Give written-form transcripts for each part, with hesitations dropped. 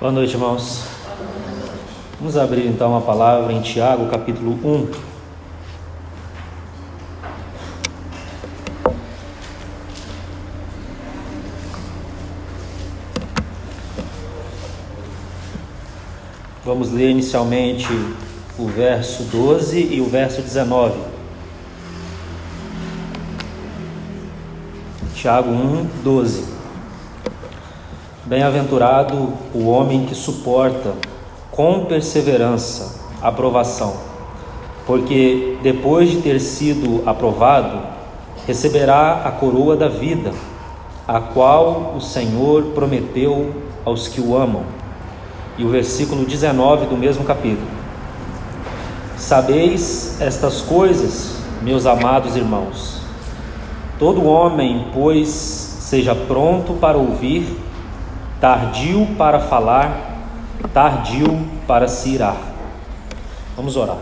Boa noite, irmãos. Vamos abrir então a palavra em Tiago, capítulo 1. Vamos ler inicialmente o verso 12 e o verso 19. Tiago 1, 12. Bem-aventurado o homem que suporta com perseverança a provação, porque depois de ter sido aprovado, receberá a coroa da vida, a qual o Senhor prometeu aos que o amam. E o versículo 19 do mesmo capítulo. Sabeis estas coisas, meus amados irmãos. Todo homem, pois, seja pronto para ouvir, tardio para falar, tardio para se irar. Vamos orar.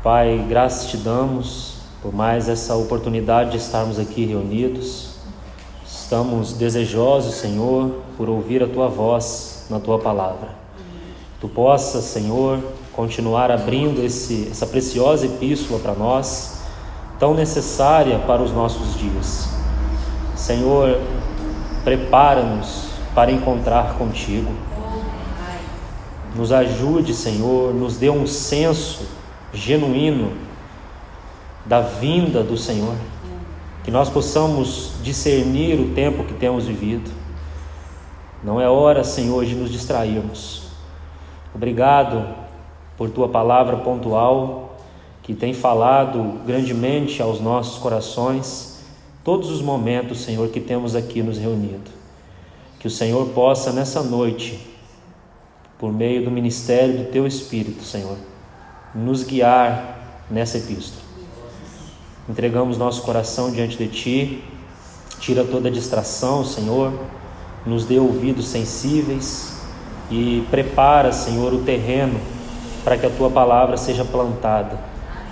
Pai, graças te damos por mais essa oportunidade de estarmos aqui reunidos. Estamos desejosos, Senhor, por ouvir a Tua voz na Tua palavra. Tu possa, Senhor, continuar abrindo essa preciosa epístola para nós, tão necessária para os nossos dias. Senhor, prepara-nos para encontrar contigo. Nos ajude, Senhor, nos dê um senso genuíno da vinda do Senhor. Que nós possamos discernir o tempo que temos vivido. Não é hora, Senhor, de nos distrairmos. Obrigado por Tua palavra pontual, que tem falado grandemente aos nossos corações, todos os momentos, Senhor, que temos aqui nos reunido. Que o Senhor possa, nessa noite, por meio do ministério do Teu Espírito, Senhor, nos guiar nessa epístola. Entregamos nosso coração diante de Ti, tira toda a distração, Senhor, nos dê ouvidos sensíveis e prepara, Senhor, o terreno para que a Tua palavra seja plantada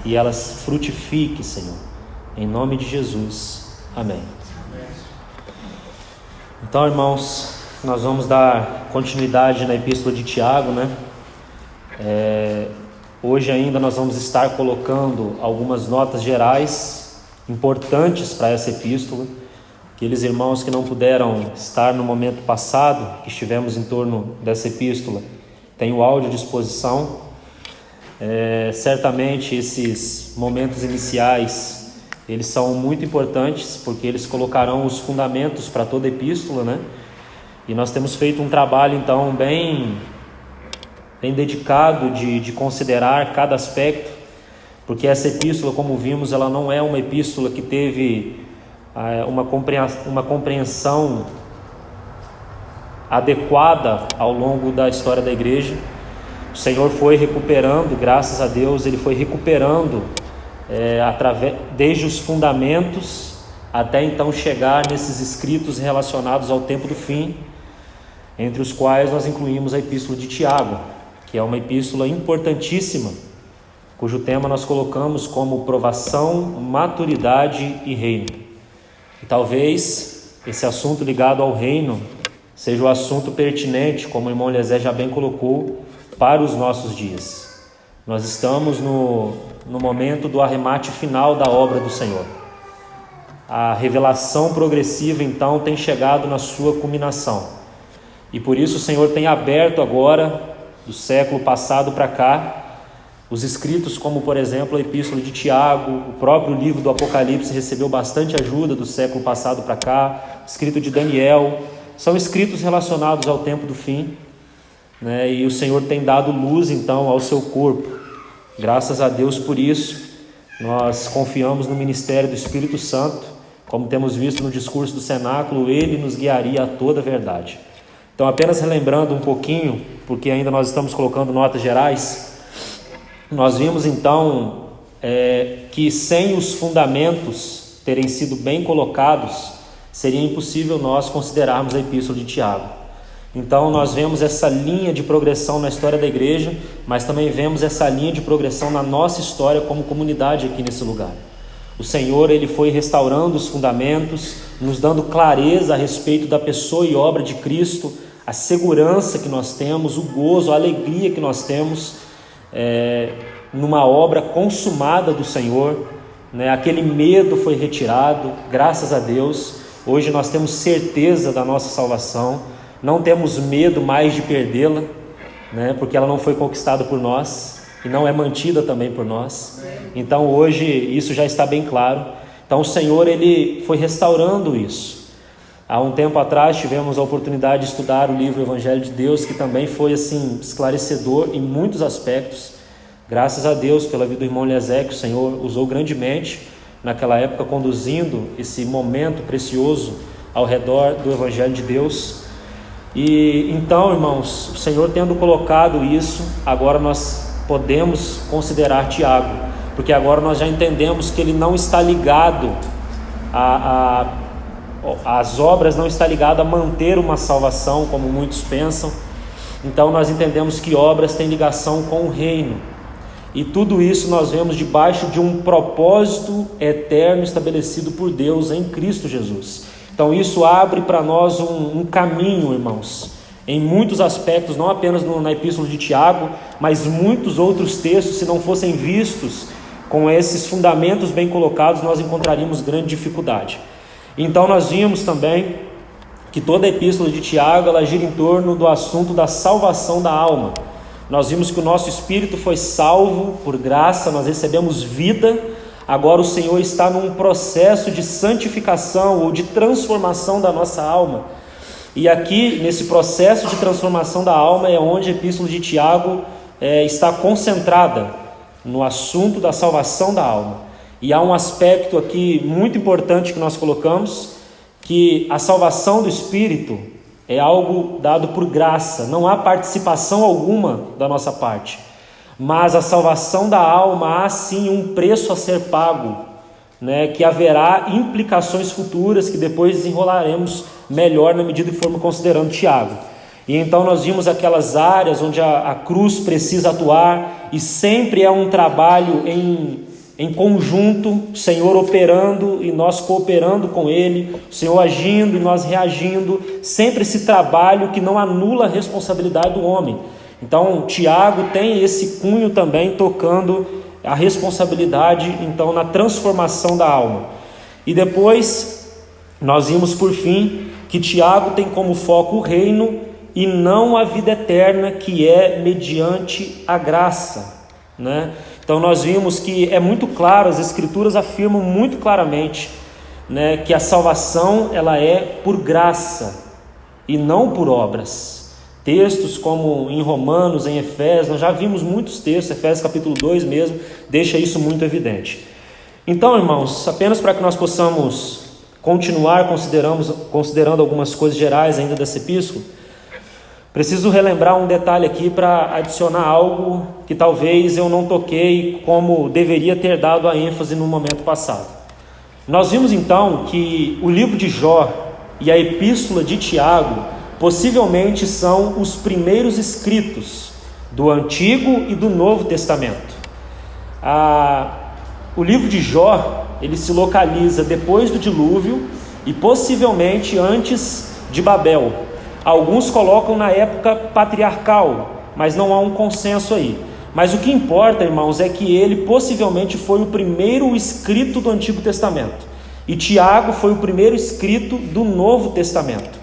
e ela frutifique, Senhor, em nome de Jesus, amém. Então, irmãos, nós vamos dar continuidade na epístola de Tiago, né? Hoje ainda nós vamos estar colocando algumas notas gerais importantes para essa epístola. Aqueles irmãos que não puderam estar no momento passado, que estivemos em torno dessa epístola, tem o áudio à disposição. Certamente esses momentos iniciais, eles são muito importantes, porque eles colocarão os fundamentos para toda a epístola, né? E nós temos feito um trabalho, então, bem dedicado de considerar cada aspecto, porque essa epístola, como vimos, ela não é uma epístola que teve uma compreensão adequada ao longo da história da igreja. O Senhor foi recuperando, graças a Deus, Ele foi recuperando desde os fundamentos até então chegar nesses escritos relacionados ao tempo do fim, entre os quais nós incluímos a epístola de Tiago, que é uma epístola importantíssima, cujo tema nós colocamos como provação, maturidade e reino. E talvez esse assunto ligado ao reino seja o assunto pertinente, como o irmão Eliezer já bem colocou, para os nossos dias. Nós estamos no momento do arremate final da obra do Senhor. A revelação progressiva, então, tem chegado na sua culminação. E por isso o Senhor tem aberto agora, do século passado para cá, os escritos como, por exemplo, a epístola de Tiago, o próprio livro do Apocalipse recebeu bastante ajuda do século passado para cá, o escrito de Daniel, são escritos relacionados ao tempo do fim, né? E o Senhor tem dado luz, então, ao seu corpo. Graças a Deus por isso, nós confiamos no ministério do Espírito Santo, como temos visto no discurso do cenáculo, Ele nos guiaria a toda a verdade. Então, apenas relembrando um pouquinho, porque ainda nós estamos colocando notas gerais, nós vimos então que sem os fundamentos terem sido bem colocados, seria impossível nós considerarmos a epístola de Tiago. Então nós vemos essa linha de progressão na história da igreja, mas também vemos essa linha de progressão na nossa história como comunidade aqui nesse lugar. O Senhor, Ele foi restaurando os fundamentos, nos dando clareza a respeito da pessoa e obra de Cristo, a segurança que nós temos, o gozo, a alegria que nós temos numa obra consumada do Senhor, né? Aquele medo foi retirado, graças a Deus. Hoje nós temos certeza da nossa salvação, não temos medo mais de perdê-la, né? Porque ela não foi conquistada por nós e não é mantida também por nós. Então hoje isso já está bem claro. Então o Senhor, Ele foi restaurando isso. Há um tempo atrás tivemos a oportunidade de estudar o livro Evangelho de Deus, que também foi assim esclarecedor em muitos aspectos. Graças a Deus pela vida do irmão Eliezer, que o Senhor usou grandemente naquela época, conduzindo esse momento precioso ao redor do Evangelho de Deus. E então, irmãos, o Senhor tendo colocado isso, agora nós podemos considerar Tiago, porque agora nós já entendemos que ele não está ligado as obras, não está ligado a manter uma salvação, como muitos pensam. Então nós entendemos que obras têm ligação com o reino, e tudo isso nós vemos debaixo de um propósito eterno estabelecido por Deus em Cristo Jesus. Então isso abre para nós um caminho, irmãos, em muitos aspectos, não apenas na epístola de Tiago, mas muitos outros textos, se não fossem vistos com esses fundamentos bem colocados, nós encontraríamos grande dificuldade. Então nós vimos também que toda a epístola de Tiago, ela gira em torno do assunto da salvação da alma. Nós vimos que o nosso espírito foi salvo por graça, nós recebemos vida. Agora o Senhor está num processo de santificação ou de transformação da nossa alma. E aqui, nesse processo de transformação da alma, é onde a epístola de Tiago está concentrada, no assunto da salvação da alma. E há um aspecto aqui muito importante que nós colocamos, que a salvação do espírito é algo dado por graça, não há participação alguma da nossa parte. Mas a salvação da alma há sim um preço a ser pago, né, que haverá implicações futuras que depois desenrolaremos melhor na medida que formos considerando Tiago. E então nós vimos aquelas áreas onde a cruz precisa atuar, e sempre é um trabalho em conjunto, o Senhor operando e nós cooperando com Ele, o Senhor agindo e nós reagindo, sempre esse trabalho que não anula a responsabilidade do homem. Então Tiago tem esse cunho também, tocando a responsabilidade então na transformação da alma. E depois nós vimos por fim que Tiago tem como foco o reino e não a vida eterna, que é mediante a graça, né? Então nós vimos que é muito claro, as escrituras afirmam muito claramente, né, que a salvação ela é por graça e não por obras. Textos como em Romanos, em Efésios, nós já vimos muitos textos, Efésios capítulo 2 mesmo, deixa isso muito evidente. Então, irmãos, apenas para que nós possamos continuar considerando algumas coisas gerais ainda dessa epístola, preciso relembrar um detalhe aqui para adicionar algo que talvez eu não toquei como deveria ter dado a ênfase no momento passado. Nós vimos então que o livro de Jó e a epístola de Tiago possivelmente são os primeiros escritos do Antigo e do Novo Testamento. O livro de Jó, ele se localiza depois do dilúvio e possivelmente antes de Babel. Alguns colocam na época patriarcal, mas não há um consenso aí. Mas o que importa, irmãos, é que ele possivelmente foi o primeiro escrito do Antigo Testamento, e Tiago foi o primeiro escrito do Novo Testamento.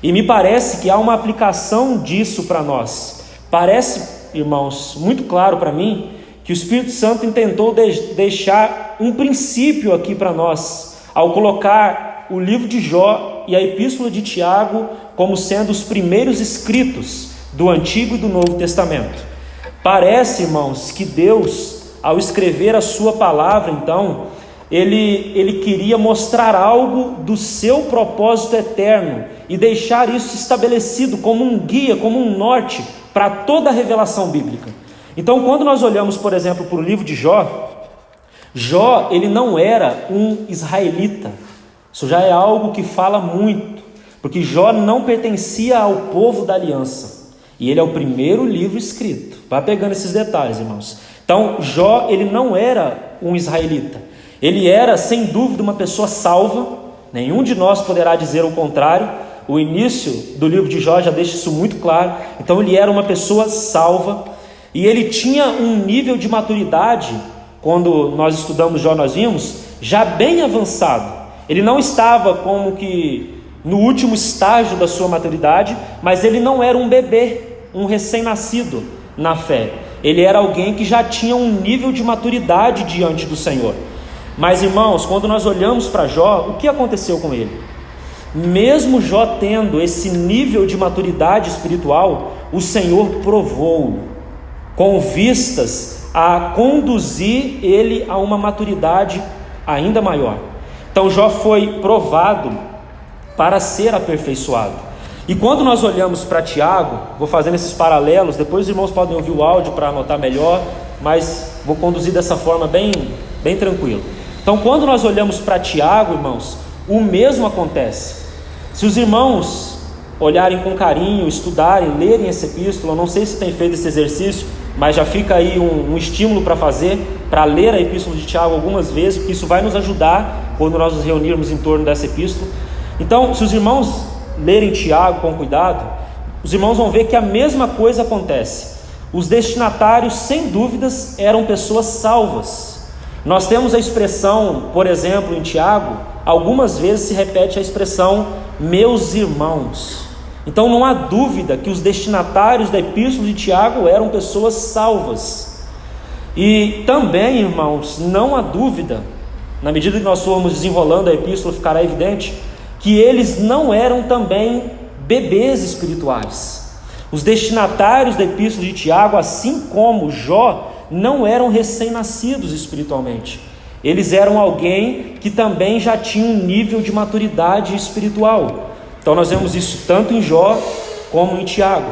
E me parece que há uma aplicação disso para nós. Parece, irmãos, muito claro para mim, que o Espírito Santo intentou deixar um princípio aqui para nós, ao colocar o livro de Jó e a epístola de Tiago como sendo os primeiros escritos do Antigo e do Novo Testamento. Parece, irmãos, que Deus, ao escrever a sua palavra, então, ele queria mostrar algo do seu propósito eterno e deixar isso estabelecido como um guia, como um norte para toda a revelação bíblica. Então, quando nós olhamos, por exemplo, para o livro de Jó, Jó, ele não era um israelita. Isso já é algo que fala muito, porque Jó não pertencia ao povo da aliança, e ele é o primeiro livro escrito. Vai pegando esses detalhes, irmãos. Então Jó, ele não era um israelita, Ele era, sem dúvida, uma pessoa salva, nenhum de nós poderá dizer o contrário. O início do livro de Jó já deixa isso muito claro. Então ele era uma pessoa salva, e ele tinha um nível de maturidade, quando nós estudamos Jó nós vimos, já bem avançado. Ele não estava como que no último estágio da sua maturidade, mas ele não era um bebê, um recém-nascido na fé. Ele era alguém que já tinha um nível de maturidade diante do Senhor. Mas irmãos, quando nós olhamos para Jó, o que aconteceu com ele? Mesmo Jó tendo esse nível de maturidade espiritual, o Senhor provou com vistas a conduzir ele a uma maturidade ainda maior. Então Jó foi provado para ser aperfeiçoado. E quando nós olhamos para Tiago, vou fazendo esses paralelos, depois os irmãos podem ouvir o áudio para anotar melhor, mas vou conduzir dessa forma bem tranquilo. Então quando nós olhamos para Tiago, irmãos, o mesmo acontece. Se os irmãos olharem com carinho, estudarem, lerem essa epístola, eu não sei se tem feito esse exercício, mas já fica aí um estímulo para fazer, para ler a epístola de Tiago algumas vezes, porque isso vai nos ajudar quando nós nos reunirmos em torno dessa epístola. Então, se os irmãos lerem Tiago com cuidado, os irmãos vão ver que a mesma coisa acontece. Os destinatários, sem dúvidas, eram pessoas salvas. Nós temos a expressão, por exemplo, em Tiago, algumas vezes se repete a expressão meus irmãos. Então não há dúvida que os destinatários da epístola de Tiago eram pessoas salvas. E também, irmãos, não há dúvida, na medida que nós formos desenrolando a epístola ficará evidente, que eles não eram também bebês espirituais. Os destinatários da epístola de Tiago, assim como Jó, não eram recém-nascidos espiritualmente. Eles eram alguém que também já tinha um nível de maturidade espiritual. Então nós vemos isso tanto em Jó como em Tiago.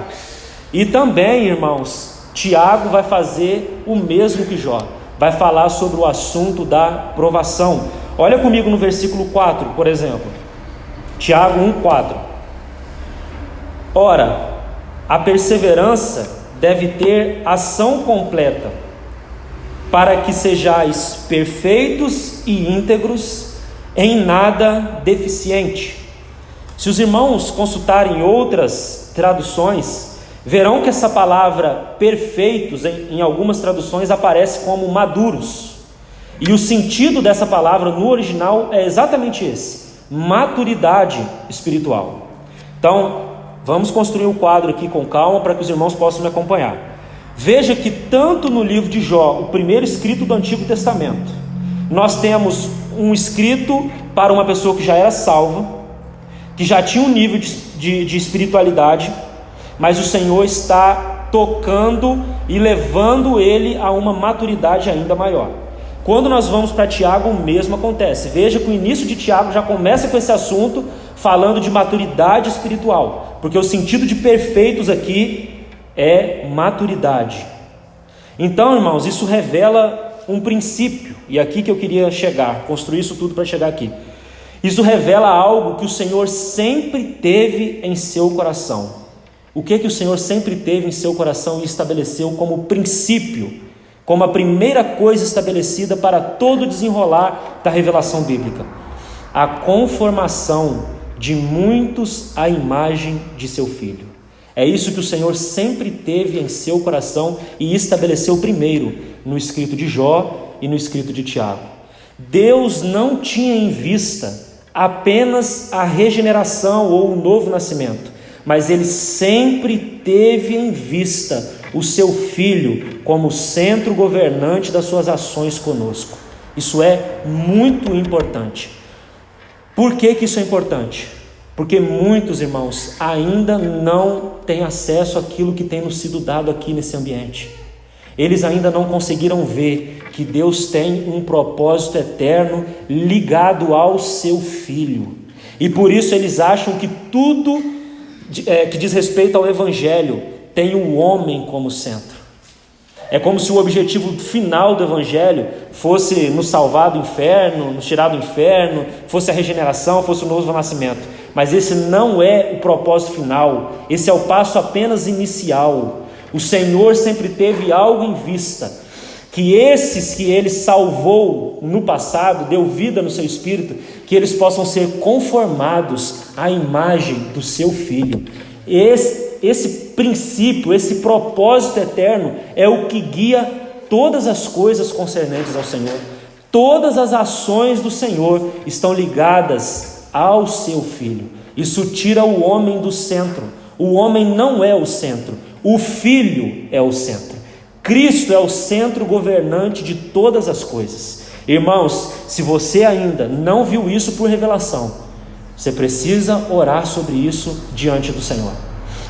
E também, irmãos, Tiago vai fazer o mesmo que Jó. Vai falar sobre o assunto da provação. Olha comigo no versículo 4, por exemplo. Tiago 1,4. Ora, a perseverança deve ter ação completa, para que sejais perfeitos e íntegros, em nada deficiente. Se os irmãos consultarem outras traduções, verão que essa palavra perfeitos, em algumas traduções, aparece como maduros. E o sentido dessa palavra no original é exatamente esse: maturidade espiritual. Então, vamos construir o quadro aqui com calma para que os irmãos possam me acompanhar. Veja que tanto no livro de Jó, o primeiro escrito do Antigo Testamento, nós temos um escrito para uma pessoa que já era salva, que já tinha um nível de espiritualidade, mas o Senhor está tocando e levando ele a uma maturidade ainda maior. Quando nós vamos para Tiago, o mesmo acontece. Veja que o início de Tiago já começa com esse assunto, falando de maturidade espiritual, porque o sentido de perfeitos aqui é maturidade. Então, irmãos, isso revela um princípio, e aqui que eu queria chegar, construir isso tudo para chegar aqui. Isso revela algo que o Senhor sempre teve em seu coração. O que o Senhor sempre teve em seu coração e estabeleceu como princípio, como a primeira coisa estabelecida para todo o desenrolar da revelação bíblica? A conformação de muitos à imagem de seu Filho. É isso que o Senhor sempre teve em seu coração e estabeleceu primeiro no escrito de Jó e no escrito de Tiago. Deus não tinha em vista apenas a regeneração ou o novo nascimento, mas Ele sempre teve em vista o seu Filho como centro governante das suas ações conosco. Isso é muito importante. Por que isso é importante? Porque muitos irmãos ainda não têm acesso àquilo que tem nos sido dado aqui nesse ambiente. Eles ainda não conseguiram ver que Deus tem um propósito eterno ligado ao seu Filho. E por isso eles acham que tudo que diz respeito ao Evangelho tem o homem como centro. É como se o objetivo final do Evangelho fosse nos salvar do inferno, nos tirar do inferno, fosse a regeneração, fosse o novo nascimento. Mas esse não é o propósito final, esse é o passo apenas inicial. O Senhor sempre teve algo em vista. que esses que Ele salvou no passado, deu vida no seu Espírito, que eles possam ser conformados à imagem do seu Filho. Esse princípio, esse propósito eterno é o que guia todas as coisas concernentes ao Senhor. Todas as ações do Senhor estão ligadas ao seu Filho. Isso tira o homem do centro. O homem não é o centro, o Filho é o centro. Cristo é o centro governante de todas as coisas. Irmãos, se você ainda não viu isso por revelação, você precisa orar sobre isso diante do Senhor.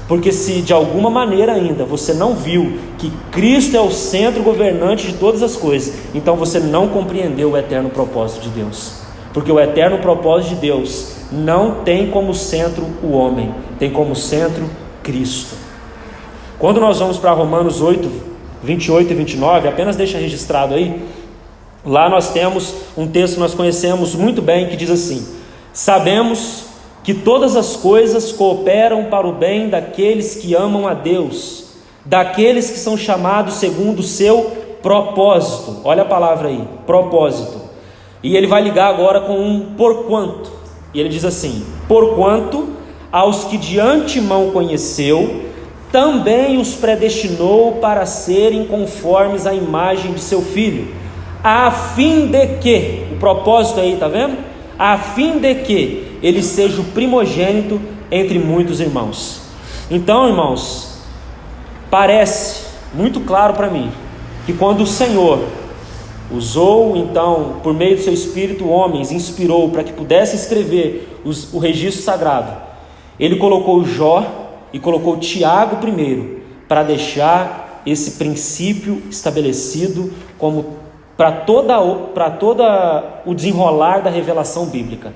Porque se de alguma maneira ainda você não viu que Cristo é o centro governante de todas as coisas, então você não compreendeu o eterno propósito de Deus. Porque o eterno propósito de Deus não tem como centro o homem, tem como centro Cristo. Quando nós vamos para Romanos 8, 28 e 29, apenas deixa registrado aí, lá nós temos um texto que nós conhecemos muito bem, que diz assim: sabemos que todas as coisas cooperam para o bem daqueles que amam a Deus, daqueles que são chamados segundo o seu propósito. Olha a palavra aí, propósito. E ele vai ligar agora com um porquanto. E ele diz assim: porquanto aos que de antemão conheceu, também os predestinou para serem conformes à imagem de seu Filho, a fim de que, o propósito aí, está vendo? A fim de que ele seja o primogênito entre muitos irmãos. Então, irmãos, parece muito claro para mim que quando o Senhor usou, então, por meio do seu Espírito, homens, inspirou para que pudesse escrever o registro sagrado, ele colocou Jó e colocou Tiago primeiro, para deixar esse princípio estabelecido como para toda o desenrolar da revelação bíblica,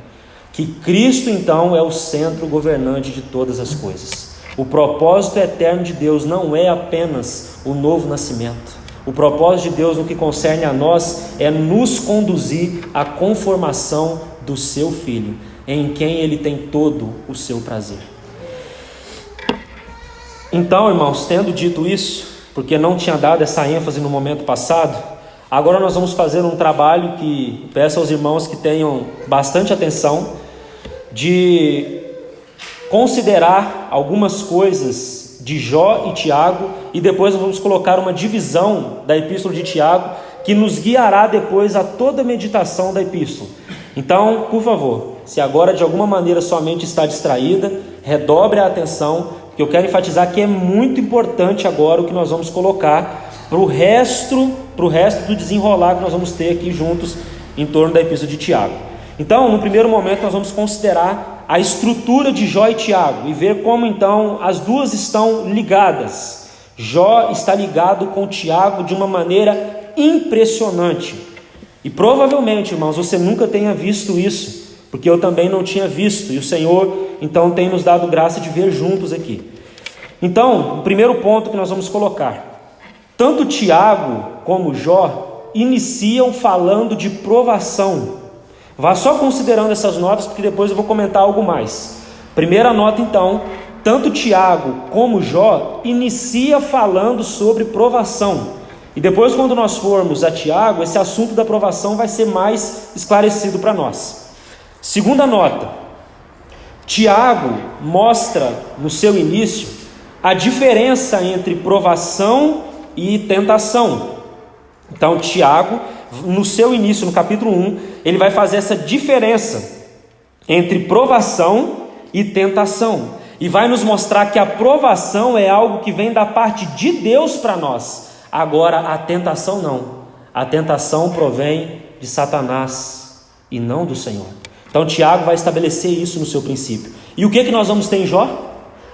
que Cristo então é o centro governante de todas as coisas. O propósito eterno de Deus não é apenas o novo nascimento. O propósito de Deus no que concerne a nós é nos conduzir à conformação do seu Filho, em quem Ele tem todo o seu prazer. Então, irmãos, tendo dito isso, porque não tinha dado essa ênfase no momento passado, agora nós vamos fazer um trabalho que peço aos irmãos que tenham bastante atenção, de considerar algumas coisas de Jó e Tiago, e depois nós vamos colocar uma divisão da epístola de Tiago, que nos guiará depois a toda a meditação da epístola. Então, por favor, se agora de alguma maneira sua mente está distraída, redobre a atenção, porque eu quero enfatizar que é muito importante agora o que nós vamos colocar para o resto do desenrolar que nós vamos ter aqui juntos em torno da epístola de Tiago. Então, no primeiro momento, nós vamos considerar a estrutura de Jó e Tiago e ver como então as duas estão ligadas. Jó está ligado com Tiago de uma maneira impressionante. E provavelmente, irmãos, você nunca tenha visto isso, porque eu também não tinha visto, e o Senhor então tem nos dado graça de ver juntos aqui. Então, o primeiro ponto que nós vamos colocar: tanto Tiago como Jó iniciam falando de provação. Vá só considerando essas notas, porque depois eu vou comentar algo mais. Primeira nota então: tanto Tiago como Jó inicia falando sobre provação. E depois, quando nós formos a Tiago, esse assunto da provação vai ser mais esclarecido para nós. Segunda nota: Tiago mostra no seu início a diferença entre provação e tentação. Então, Tiago, no seu início, no capítulo 1, ele vai fazer essa diferença entre provação e tentação, e vai nos mostrar que a provação é algo que vem da parte de Deus para nós. Agora, a tentação não. A tentação provém de Satanás e não do Senhor. Então, Tiago vai estabelecer isso no seu princípio. E o que nós vamos ter em Jó?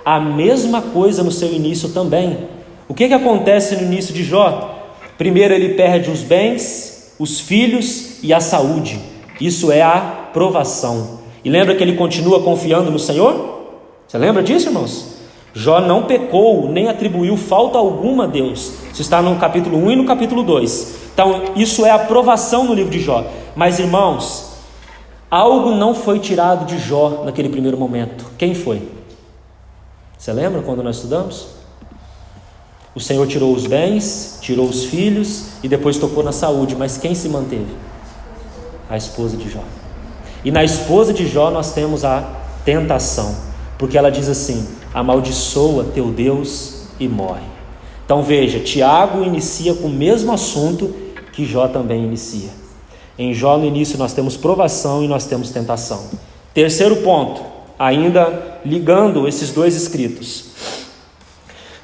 A mesma coisa no seu início também. O que acontece no início de Jó? Primeiro, ele perde os bens, os filhos e a saúde. Isso é a provação. E lembra que ele continua confiando no Senhor? Você lembra disso, irmãos? Jó não pecou, nem atribuiu falta alguma a Deus. Isso está no capítulo 1 e no capítulo 2. Então, isso é a provação no livro de Jó. Mas, irmãos, algo não foi tirado de Jó naquele primeiro momento. Quem foi? Você lembra quando nós estudamos? O Senhor tirou os bens, tirou os filhos e depois tocou na saúde, mas quem se manteve? A esposa de Jó. E na esposa de Jó nós temos a tentação, porque ela diz assim: amaldiçoa teu Deus e morre. Então veja, Tiago inicia com o mesmo assunto que Jó também inicia. Em Jó no início nós temos provação e nós temos tentação. Terceiro ponto, ainda ligando esses dois escritos.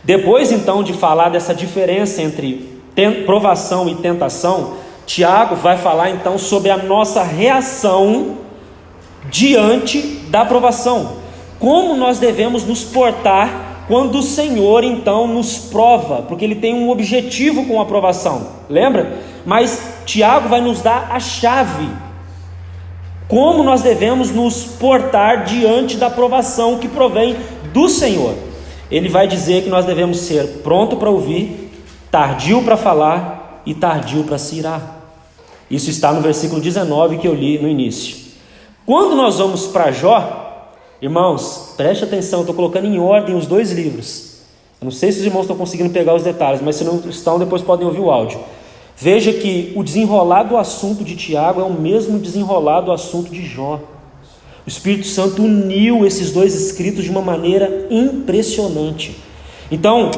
Depois então de falar dessa diferença entre provação e tentação, Tiago vai falar então sobre a nossa reação diante da provação. Como nós devemos nos portar quando o Senhor então nos prova, porque Ele tem um objetivo com a provação, lembra? Mas Tiago vai nos dar a chave, como nós devemos nos portar diante da provação que provém do Senhor. Ele vai dizer que nós devemos ser pronto para ouvir, tardio para falar e tardio para se irar. Isso está no versículo 19 que eu li no início. Quando nós vamos para Jó, irmãos, preste atenção, eu estou colocando em ordem os dois livros. Eu não sei se os irmãos estão conseguindo pegar os detalhes, mas se não estão, depois podem ouvir o áudio. Veja que o desenrolar do assunto de Tiago é o mesmo desenrolar do assunto de Jó. O Espírito Santo uniu esses dois escritos de uma maneira impressionante. Então,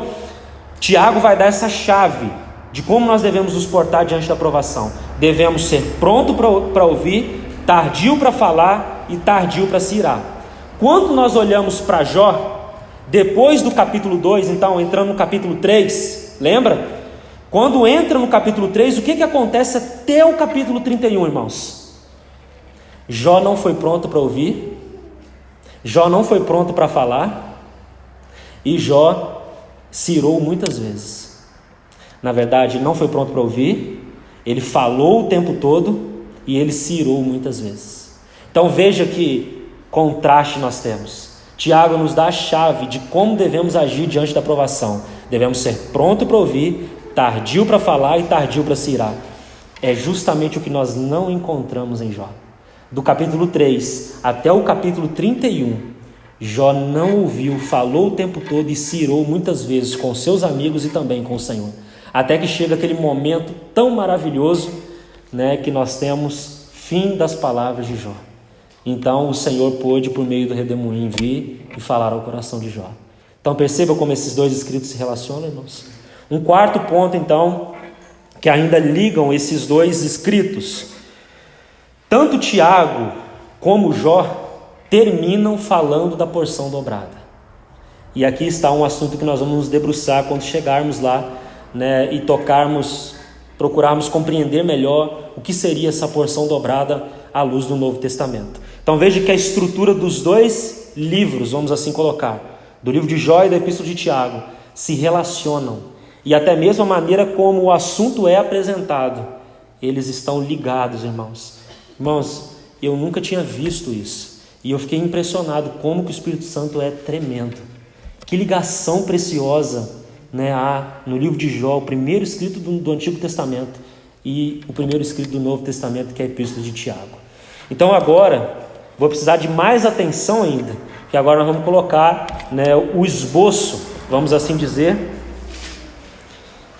Tiago vai dar essa chave de como nós devemos nos portar diante da provação. Devemos ser pronto para ouvir, tardio para falar e tardio para se irar. Quando nós olhamos para Jó, depois do capítulo 2, então entrando no capítulo 3, lembra? Quando entra no capítulo 3, o que acontece até o capítulo 31, irmãos? Jó não foi pronto para ouvir, Jó não foi pronto para falar, e Jó se irou muitas vezes. Na verdade, não foi pronto para ouvir, ele falou o tempo todo e ele se irou muitas vezes. Então veja que contraste nós temos. Tiago nos dá a chave de como devemos agir diante da provação. Devemos ser pronto para ouvir, tardio para falar e tardio para se irar. É justamente o que nós não encontramos em Jó. Do capítulo 3 até o capítulo 31, Jó não ouviu, falou o tempo todo e se irou muitas vezes com seus amigos e também com o Senhor. Até que chega aquele momento tão maravilhoso, né, que nós temos fim das palavras de Jó. Então o Senhor pôde, por meio do redemoinho, vir e falar ao coração de Jó. Então perceba como esses dois escritos se relacionam, irmãos. Um quarto ponto, então, que ainda ligam esses dois escritos. Tanto Tiago como Jó terminam falando da porção dobrada. E aqui está um assunto que nós vamos nos debruçar quando chegarmos lá, né, e procurarmos compreender melhor o que seria essa porção dobrada à luz do Novo Testamento. Então veja que a estrutura dos dois livros, vamos assim colocar, do livro de Jó e da Epístola de Tiago, se relacionam. E até mesmo a maneira como o assunto é apresentado, eles estão ligados, irmãos. Irmãos, eu nunca tinha visto isso. E eu fiquei impressionado como que o Espírito Santo é tremendo. Que ligação preciosa, né, há no livro de Jó, o primeiro escrito do Antigo Testamento e o primeiro escrito do Novo Testamento, que é a Epístola de Tiago. Então agora, vou precisar de mais atenção ainda, que agora nós vamos colocar, né, o esboço, vamos assim dizer.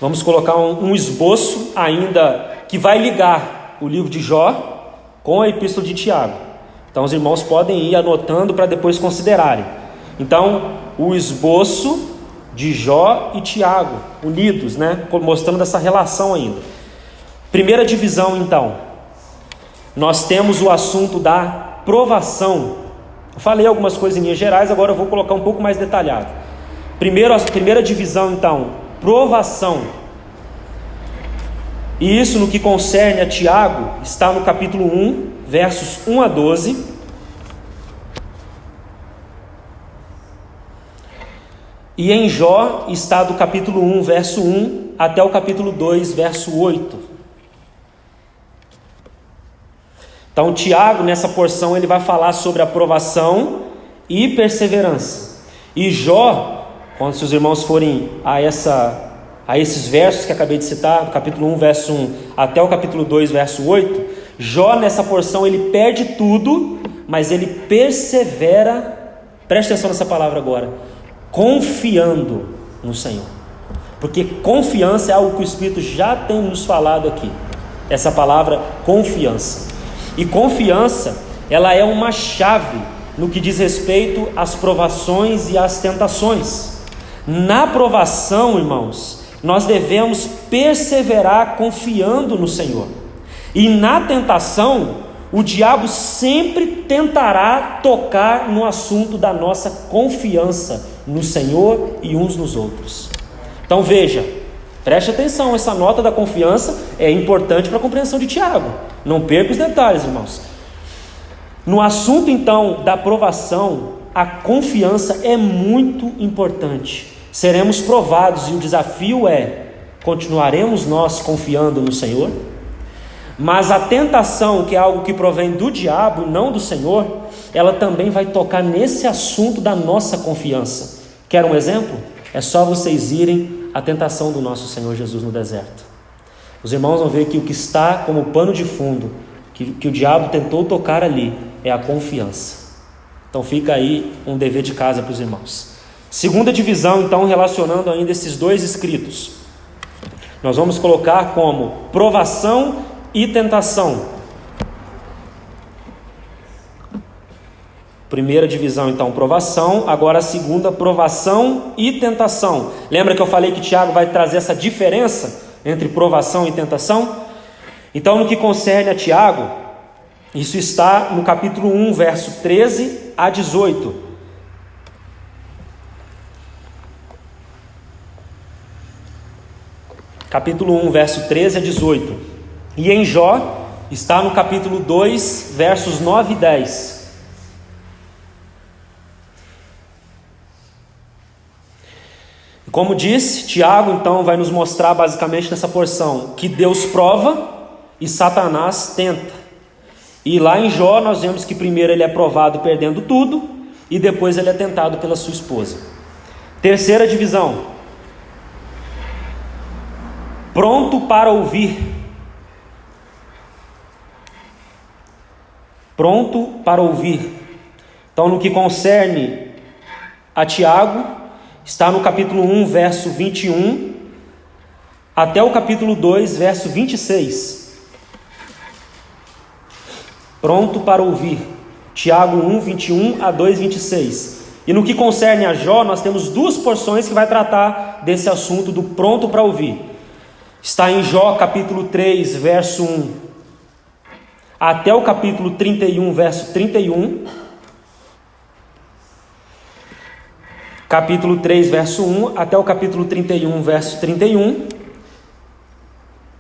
Vamos colocar um esboço ainda que vai ligar o livro de Jó com a Epístola de Tiago. Então os irmãos podem ir anotando para depois considerarem. Então o esboço de Jó e Tiago unidos, né, mostrando essa relação ainda. Primeira divisão, então, nós temos o assunto da provação. Eu falei algumas coisas em linhas gerais, agora eu vou colocar um pouco mais detalhado. Primeira divisão, então, provação. E isso no que concerne a Tiago, está no capítulo 1, versos 1 a 12. E em Jó está do capítulo 1, verso 1, até o capítulo 2, verso 8. Então Tiago, nessa porção, ele vai falar sobre aprovação e perseverança. E Jó, quando se os irmãos forem a esses versos que acabei de citar, do capítulo 1, verso 1, até o capítulo 2, verso 8, Jó nessa porção, ele perde tudo, mas ele persevera, preste atenção nessa palavra agora, confiando no Senhor. Porque confiança é algo que o Espírito já tem nos falado aqui. Essa palavra confiança. E confiança, ela é uma chave no que diz respeito às provações e às tentações. Na provação, irmãos, nós devemos perseverar confiando no Senhor. E na tentação, o diabo sempre tentará tocar no assunto da nossa confiança no Senhor e uns nos outros. Então veja, preste atenção, essa nota da confiança é importante para a compreensão de Tiago. Não perca os detalhes, irmãos. No assunto então da provação, a confiança é muito importante. Seremos provados e o desafio é: continuaremos nós confiando no Senhor? Mas a tentação, que é algo que provém do diabo e não do Senhor, ela também vai tocar nesse assunto da nossa confiança. Quer um exemplo? É só vocês irem à tentação do nosso Senhor Jesus no deserto. Os irmãos vão ver que o que está como pano de fundo, que o diabo tentou tocar ali, é a confiança. Então fica aí um dever de casa para os irmãos. Segunda divisão, então, relacionando ainda esses dois escritos, nós vamos colocar como provação e tentação. Primeira divisão, então, provação. Agora a segunda, provação e tentação. Lembra que eu falei que Tiago vai trazer essa diferença entre provação e tentação? Então, no que concerne a Tiago, isso está no capítulo 1, verso 13 a 18. Capítulo 1, verso 13 a 18. E em Jó, está no capítulo 2, versos 9 e 10. Como disse, Tiago então vai nos mostrar basicamente nessa porção que Deus prova e Satanás tenta. E lá em Jó nós vemos que primeiro ele é provado perdendo tudo e depois ele é tentado pela sua esposa. Terceira divisão, pronto para ouvir. Pronto para ouvir. Então, no que concerne a Tiago, está no capítulo 1, verso 21, até o capítulo 2, verso 26. Pronto para ouvir. Tiago 1, 21 a 2, 26. E no que concerne a Jó, nós temos duas porções que vai tratar desse assunto do pronto para ouvir. Está em Jó capítulo 3, verso 1, até o capítulo 31, verso 31. Capítulo 3, verso 1, até o capítulo 31, verso 31.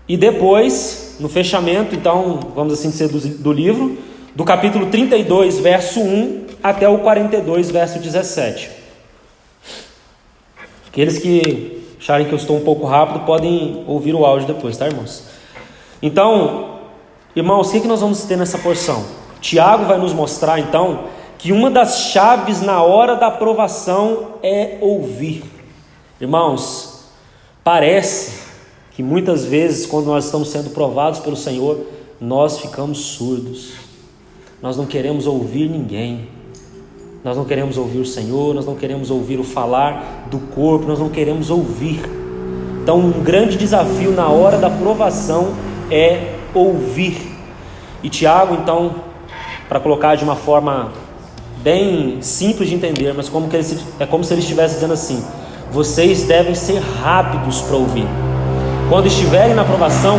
E depois, no fechamento, então, vamos assim dizer, do livro, do capítulo 32, verso 1, até o 42, verso 17. Aqueles que acharem que eu estou um pouco rápido, podem ouvir o áudio depois, tá, irmãos? Então, irmãos, o que nós vamos ter nessa porção? Tiago vai nos mostrar, então, que uma das chaves na hora da aprovação é ouvir. Irmãos, parece que muitas vezes, quando nós estamos sendo provados pelo Senhor, nós ficamos surdos. Nós não queremos ouvir ninguém. Nós não queremos ouvir o Senhor, nós não queremos ouvir o falar do corpo, nós não queremos ouvir. Então, um grande desafio na hora da provação é ouvir. E Tiago, então, para colocar de uma forma bem simples de entender, mas é como se ele estivesse dizendo assim: vocês devem ser rápidos para ouvir. Quando estiverem na provação,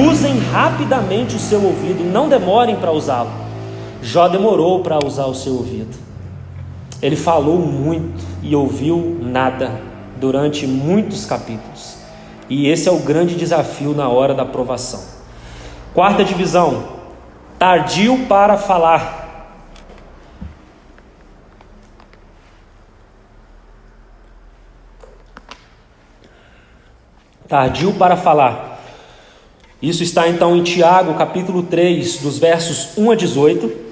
usem rapidamente o seu ouvido, não demorem para usá-lo. Jó demorou para usar o seu ouvido. Ele falou muito e ouviu nada durante muitos capítulos. E esse é o grande desafio na hora da provação. Quarta divisão, tardio para falar. Tardio para falar. Isso está então em Tiago, capítulo 3, dos versos 1 a 18.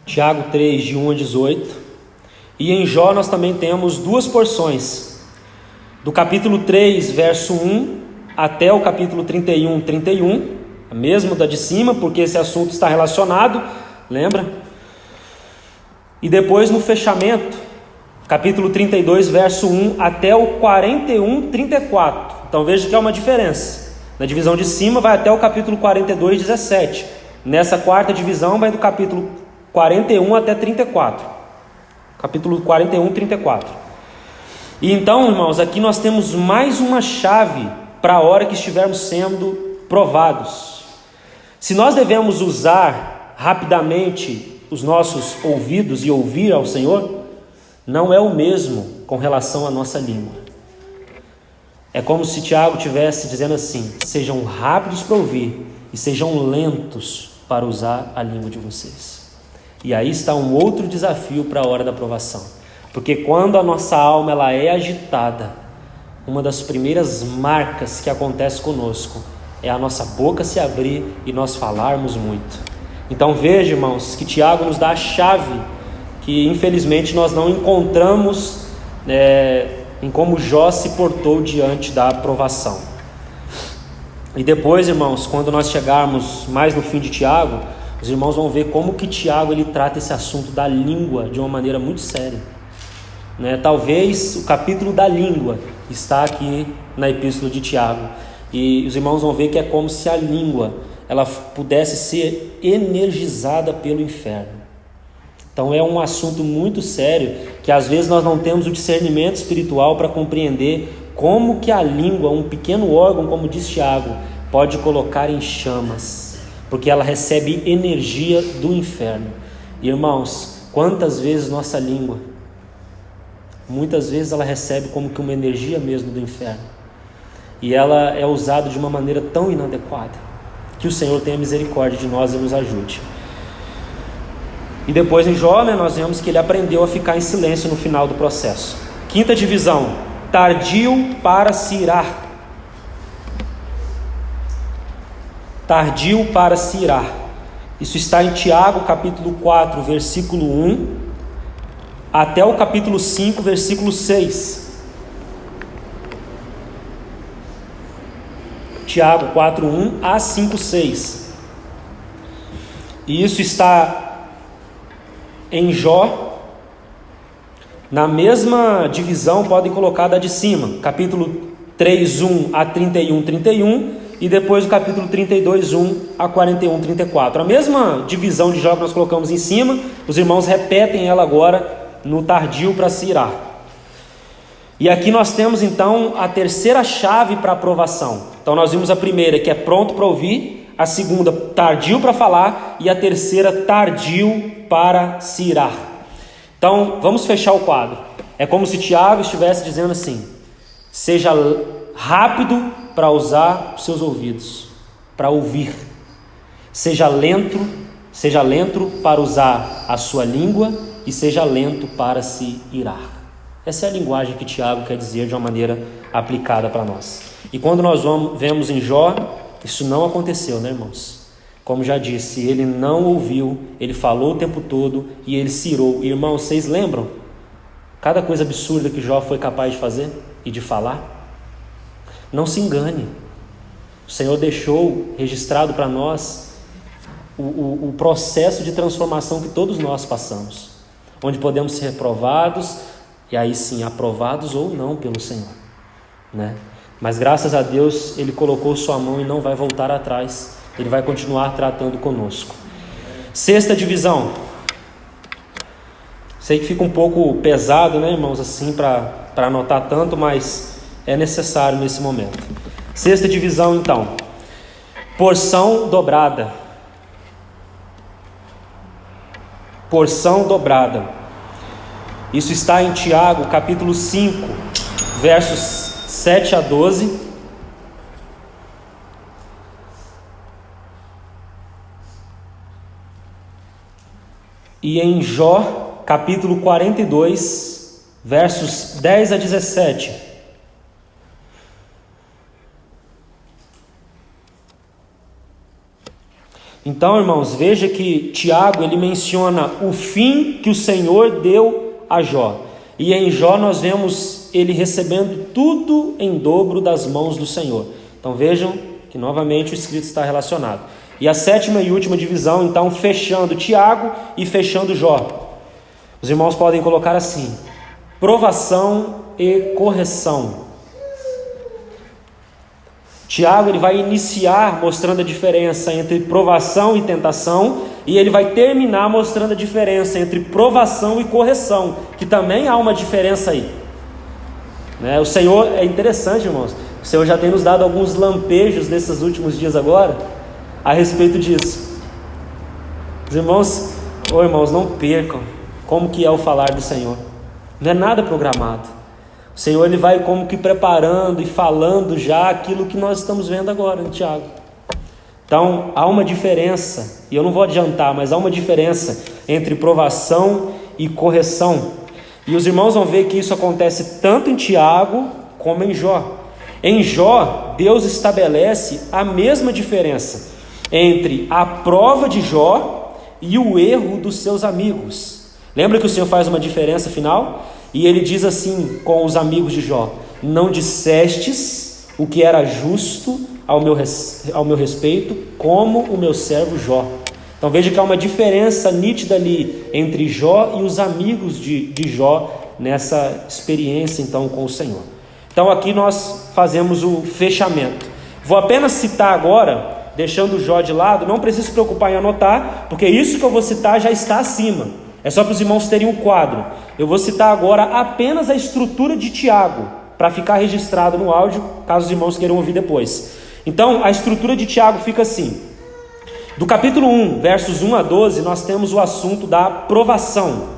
Tiago 3, de 1 a 18. E em Jó nós também temos duas porções. Do capítulo 3, verso 1, até o capítulo 31, 31. A mesma da de cima, porque esse assunto está relacionado, lembra? E depois no fechamento, capítulo 32, verso 1 até o 41, 34. Então veja que há uma diferença. Na divisão de cima vai até o capítulo 42, 17. Nessa quarta divisão vai do capítulo 41 até 34. Capítulo 41, 34. E então, irmãos, aqui nós temos mais uma chave para a hora que estivermos sendo provados. Se nós devemos usar rapidamente os nossos ouvidos e ouvir ao Senhor, não é o mesmo com relação à nossa língua. É como se Tiago estivesse dizendo assim: sejam rápidos para ouvir e sejam lentos para usar a língua de vocês. E aí está um outro desafio para a hora da provação, porque quando a nossa alma ela é agitada, uma das primeiras marcas que acontece conosco é a nossa boca se abrir e nós falarmos muito. Então veja, irmãos, que Tiago nos dá a chave que infelizmente nós não encontramos em como Jó se portou diante da aprovação. E depois, irmãos, quando nós chegarmos mais no fim de Tiago, os irmãos vão ver como que Tiago ele trata esse assunto da língua de uma maneira muito séria. Talvez o capítulo da língua está aqui na epístola de Tiago, e os irmãos vão ver que é como se a língua ela pudesse ser energizada pelo inferno. Então é um assunto muito sério, que às vezes nós não temos o discernimento espiritual para compreender como que a língua, um pequeno órgão, como diz Tiago, pode colocar em chamas, porque ela recebe energia do inferno. E, irmãos, quantas vezes nossa língua, muitas vezes ela recebe como que uma energia mesmo do inferno, e ela é usada de uma maneira tão inadequada. Que o Senhor tenha misericórdia de nós e nos ajude. E depois em Jó, nós vemos que ele aprendeu a ficar em silêncio no final do processo. Quinta divisão: tardio para se irar. Tardio para se irar. Isso está em Tiago capítulo 4, versículo 1, até o capítulo 5, versículo 6. Tiago 4, 1 a 5, 6. E isso está em Jó, na mesma divisão, podem colocar da de cima, capítulo 3, 1 a 31, 31, e depois o capítulo 32, 1 a 41, 34. A mesma divisão de Jó que nós colocamos em cima, os irmãos repetem ela agora no tardio para se irar. E aqui nós temos então a terceira chave para a aprovação. Então nós vimos a primeira, que é pronto para ouvir, a segunda, tardio para falar, e a terceira, tardio para se irar. Então vamos fechar o quadro. É como se Tiago estivesse dizendo assim: seja rápido para usar os seus ouvidos, para ouvir. Seja lento para usar a sua língua, e seja lento para se irar. Essa é a linguagem que Tiago quer dizer de uma maneira aplicada para nós. E quando nós vemos em Jó, isso não aconteceu, irmãos? Como já disse, ele não ouviu, ele falou o tempo todo e ele se irou. Irmãos, vocês lembram cada coisa absurda que Jó foi capaz de fazer e de falar? Não se engane. O Senhor deixou registrado para nós o processo de transformação que todos nós passamos, onde podemos ser reprovados, e aí sim, aprovados ou não pelo Senhor, Mas graças a Deus, Ele colocou sua mão e não vai voltar atrás. Ele vai continuar tratando conosco. Sexta divisão. Sei que fica um pouco pesado, irmãos, assim, para anotar tanto, mas é necessário nesse momento. Sexta divisão, então. Porção dobrada. Porção dobrada. Isso está em Tiago, capítulo 5, versos 7 a 12. E em Jó, capítulo 42, versos 10 a 17. Então, irmãos, veja que Tiago ele menciona o fim que o Senhor deu a Jó. E em Jó nós vemos ele recebendo tudo em dobro das mãos do Senhor. Então vejam que novamente o escrito está relacionado. E a sétima e última divisão, então, fechando Tiago e fechando Jó. Os irmãos podem colocar assim: provação e correção. Tiago ele vai iniciar mostrando a diferença entre provação e tentação, e ele vai terminar mostrando a diferença entre provação e correção, que também há uma diferença aí. O Senhor, é interessante, irmãos, o Senhor já tem nos dado alguns lampejos nesses últimos dias agora, a respeito disso. Os irmãos, irmãos, não percam como que é o falar do Senhor. Não é nada programado. O Senhor ele vai como que preparando e falando já aquilo que nós estamos vendo agora em Tiago. Então há uma diferença, e eu não vou adiantar, mas há uma diferença entre provação e correção. E os irmãos vão ver que isso acontece tanto em Tiago como em Jó. Em Jó, Deus estabelece a mesma diferença entre a prova de Jó e o erro dos seus amigos. Lembra que o Senhor faz uma diferença final? E ele diz assim com os amigos de Jó: não dissestes o que era justo ao meu respeito, como o meu servo Jó. Então veja que há uma diferença nítida ali entre Jó e os amigos de Jó nessa experiência então com o Senhor. Então aqui nós fazemos o fechamento. Vou apenas citar agora, deixando Jó de lado, não precisa se preocupar em anotar, porque isso que eu vou citar já está acima. É só para os irmãos terem um quadro. Eu vou citar agora apenas a estrutura de Tiago, para ficar registrado no áudio, caso os irmãos queiram ouvir depois. Então, a estrutura de Tiago fica assim. Do capítulo 1, versos 1 a 12, nós temos o assunto da provação.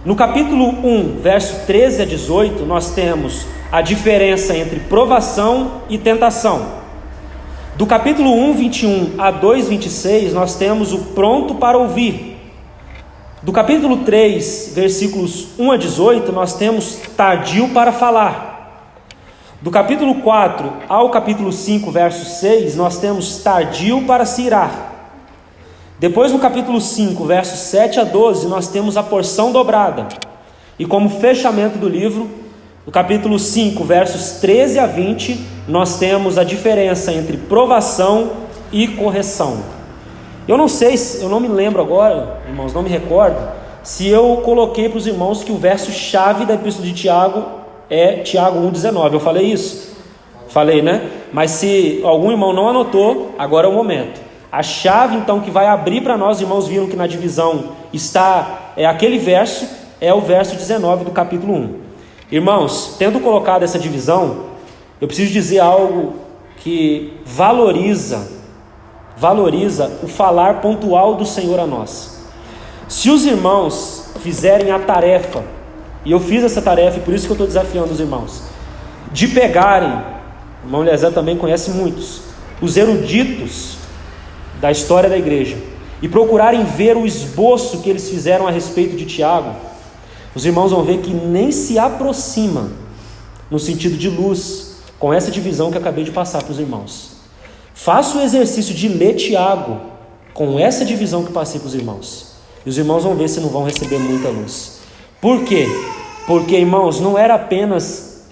No capítulo 1, verso 13 a 18, nós temos a diferença entre provação e tentação. Do capítulo 1, 21 a 2, 26, nós temos o pronto para ouvir. Do capítulo 3, versículos 1 a 18, nós temos tardio para falar. Do capítulo 4 ao capítulo 5, verso 6, nós temos tardio para se irar. Depois no capítulo 5, versos 7 a 12, nós temos a porção dobrada. E como fechamento do livro, no capítulo 5, versos 13 a 20, nós temos a diferença entre provação e correção. Eu não sei, eu não me lembro agora, irmãos, não me recordo, se eu coloquei para os irmãos que o verso-chave da epístola de Tiago é Tiago 1,19. Eu falei isso? Falei, né? Mas se algum irmão não anotou, agora é o momento. A chave, então, que vai abrir para nós, irmãos, viram que na divisão está, aquele verso, é o verso 19 do capítulo 1. Irmãos, tendo colocado essa divisão, eu preciso dizer algo que valoriza o falar pontual do Senhor a nós. Se os irmãos fizerem a tarefa, e eu fiz essa tarefa e por isso que eu estou desafiando os irmãos, de pegarem, o irmão Eliezer também conhece muitos, os eruditos da história da igreja, e procurarem ver o esboço que eles fizeram a respeito de Tiago, os irmãos vão ver que nem se aproxima no sentido de luz com essa divisão que acabei de passar para os irmãos. Faça o exercício de ler Tiago com essa divisão que passei para os irmãos, e os irmãos vão ver se não vão receber muita luz. Por quê? Porque, irmãos, não era apenas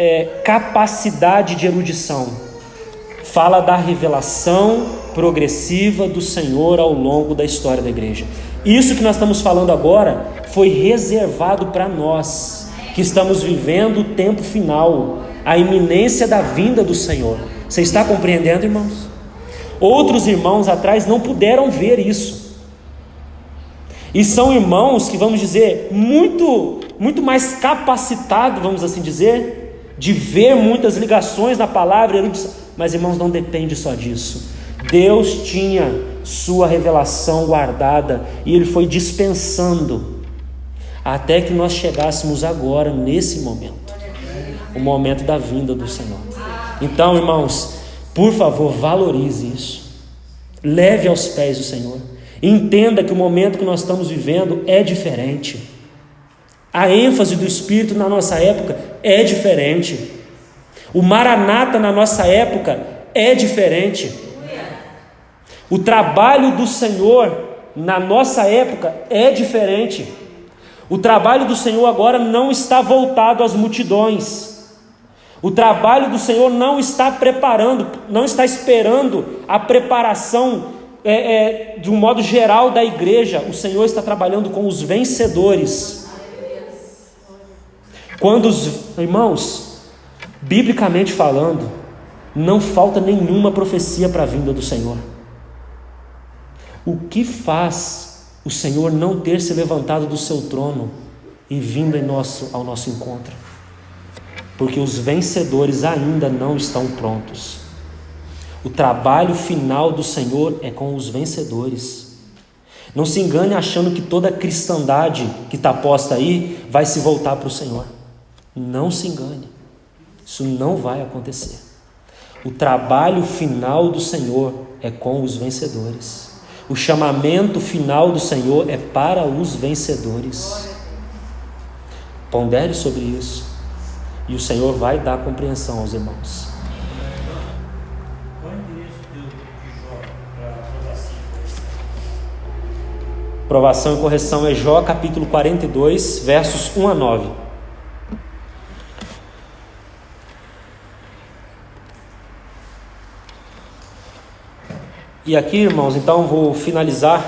capacidade de erudição, fala da revelação progressiva do Senhor ao longo da história da igreja. Isso que nós estamos falando agora foi reservado para nós, que estamos vivendo o tempo final, a iminência da vinda do Senhor. Você está compreendendo, irmãos? Outros irmãos atrás não puderam ver isso, e são irmãos que, vamos dizer, muito mais capacitados, vamos assim dizer, de ver muitas ligações na palavra, mas, irmãos, não depende só disso. Deus tinha sua revelação guardada, e Ele foi dispensando, até que nós chegássemos agora, nesse momento, o momento da vinda do Senhor. Então, irmãos, por favor, valorize isso, leve aos pés do Senhor, entenda que o momento que nós estamos vivendo é diferente, a ênfase do Espírito na nossa época é diferente, o Maranata na nossa época é diferente, o trabalho do Senhor na nossa época é diferente. O trabalho do Senhor agora não está voltado às multidões. O trabalho do Senhor não está preparando, não está esperando a preparação de um modo geral da igreja. O Senhor está trabalhando com os vencedores. Irmãos, biblicamente falando, não falta nenhuma profecia para a vinda do Senhor. O que faz o Senhor não ter se levantado do seu trono e vindo ao nosso encontro? Porque os vencedores ainda não estão prontos. O trabalho final do Senhor é com os vencedores. Não se engane achando que toda a cristandade que está posta aí vai se voltar para o Senhor. Não se engane. Isso não vai acontecer. O trabalho final do Senhor é com os vencedores. O chamamento final do Senhor é para os vencedores. Pondere sobre isso. E o Senhor vai dar compreensão aos irmãos. Provação e correção é Jó capítulo 42, versos 1 a 9. E aqui, irmãos, então vou finalizar,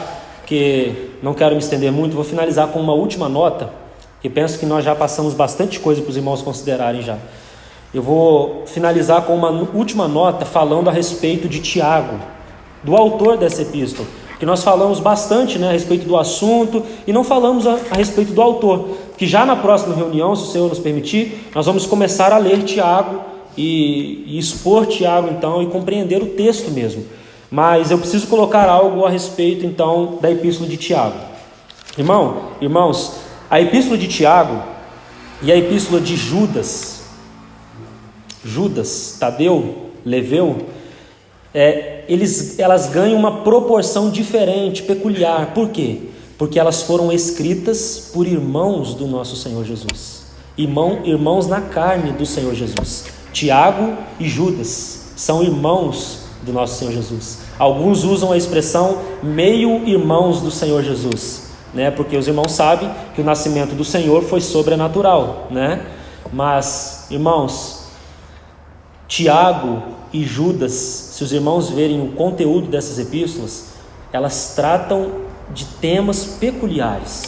que não quero me estender muito, vou finalizar com uma última nota, que penso que nós já passamos bastante coisa para os irmãos considerarem já. Eu vou finalizar com uma última nota falando a respeito de Tiago, do autor dessa epístola, que nós falamos bastante, a respeito do assunto e não falamos a respeito do autor, que já na próxima reunião, se o Senhor nos permitir, nós vamos começar a ler Tiago e expor Tiago então e compreender o texto mesmo. Mas eu preciso colocar algo a respeito então da epístola de Tiago. Irmãos, a epístola de Tiago e a epístola de Judas, Tadeu, Leveu, elas ganham uma proporção diferente, peculiar. Por quê? Porque elas foram escritas por irmãos do nosso Senhor Jesus, irmãos na carne do Senhor Jesus. Tiago e Judas são irmãos do nosso Senhor Jesus. Alguns usam a expressão meio-irmãos do Senhor Jesus, porque os irmãos sabem que o nascimento do Senhor foi sobrenatural, Mas, irmãos, Tiago e Judas, se os irmãos verem o conteúdo dessas epístolas, elas tratam de temas peculiares.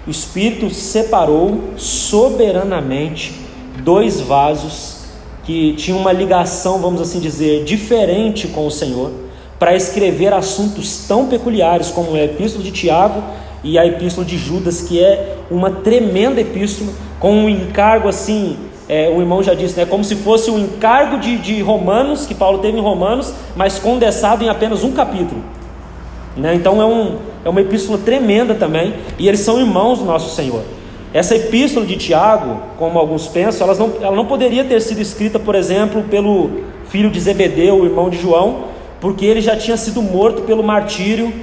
O Espírito separou soberanamente dois vasos que tinham uma ligação, vamos assim dizer, diferente com o Senhor, para escrever assuntos tão peculiares como a epístola de Tiago e a epístola de Judas, que é uma tremenda epístola, com um encargo assim, o irmão já disse, como se fosse um encargo de Romanos, que Paulo teve em Romanos, mas condensado em apenas um capítulo, Então é uma epístola tremenda também, e eles são irmãos do nosso Senhor. Essa epístola de Tiago, como alguns pensam, ela não poderia ter sido escrita, por exemplo, pelo filho de Zebedeu, o irmão de João, porque ele já tinha sido morto pelo martírio,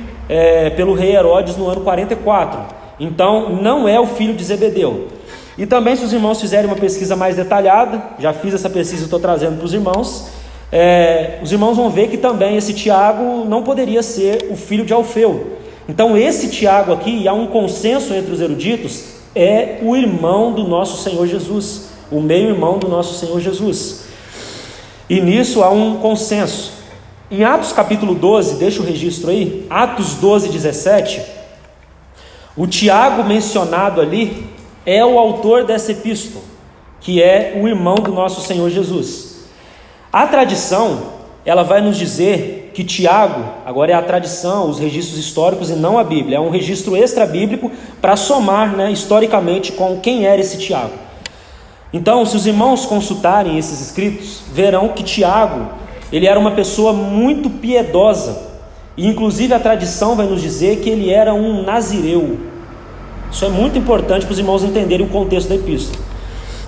pelo rei Herodes no ano 44. Então não é o filho de Zebedeu. E também, se os irmãos fizerem uma pesquisa mais detalhada, já fiz essa pesquisa e estou trazendo para os irmãos, os irmãos vão ver que também esse Tiago não poderia ser o filho de Alfeu. Então esse Tiago aqui, e há um consenso entre os eruditos, é o irmão do nosso Senhor Jesus, o meio-irmão do nosso Senhor Jesus. E nisso há um consenso. Em Atos capítulo 12, deixa o registro aí, Atos 12, 17, o Tiago mencionado ali é o autor dessa epístola, que é o irmão do nosso Senhor Jesus. A tradição, ela vai nos dizer que Tiago, agora é a tradição, os registros históricos e não a Bíblia, é um registro extra-bíblico para somar historicamente com quem era esse Tiago. Então, se os irmãos consultarem esses escritos, verão que Tiago, ele era uma pessoa muito piedosa, e inclusive a tradição vai nos dizer que ele era um nazireu. Isso é muito importante para os irmãos entenderem o contexto da epístola.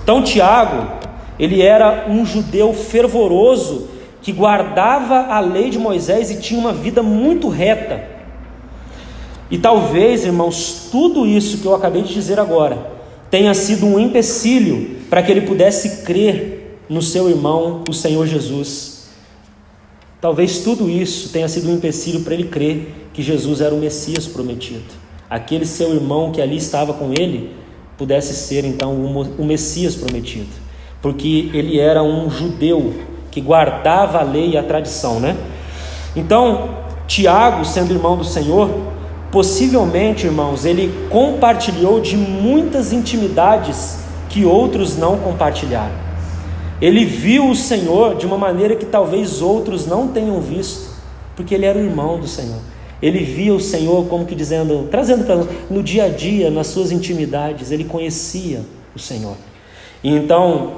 Então Tiago, ele era um judeu fervoroso, que guardava a lei de Moisés e tinha uma vida muito reta. E talvez, irmãos, tudo isso que eu acabei de dizer agora tenha sido um empecilho para que ele pudesse crer no seu irmão, o Senhor Jesus. Talvez tudo isso tenha sido um empecilho para ele crer que Jesus era o Messias prometido. Aquele seu irmão que ali estava com ele pudesse ser então o Messias prometido, porque ele era um judeu que guardava a lei e a tradição, Então, Tiago, sendo irmão do Senhor, possivelmente, irmãos, ele compartilhou de muitas intimidades que outros não compartilharam. Ele viu o Senhor de uma maneira que talvez outros não tenham visto, porque ele era o irmão do Senhor. Ele via o Senhor como que dizendo, trazendo para no dia a dia, nas suas intimidades, ele conhecia o Senhor. E então,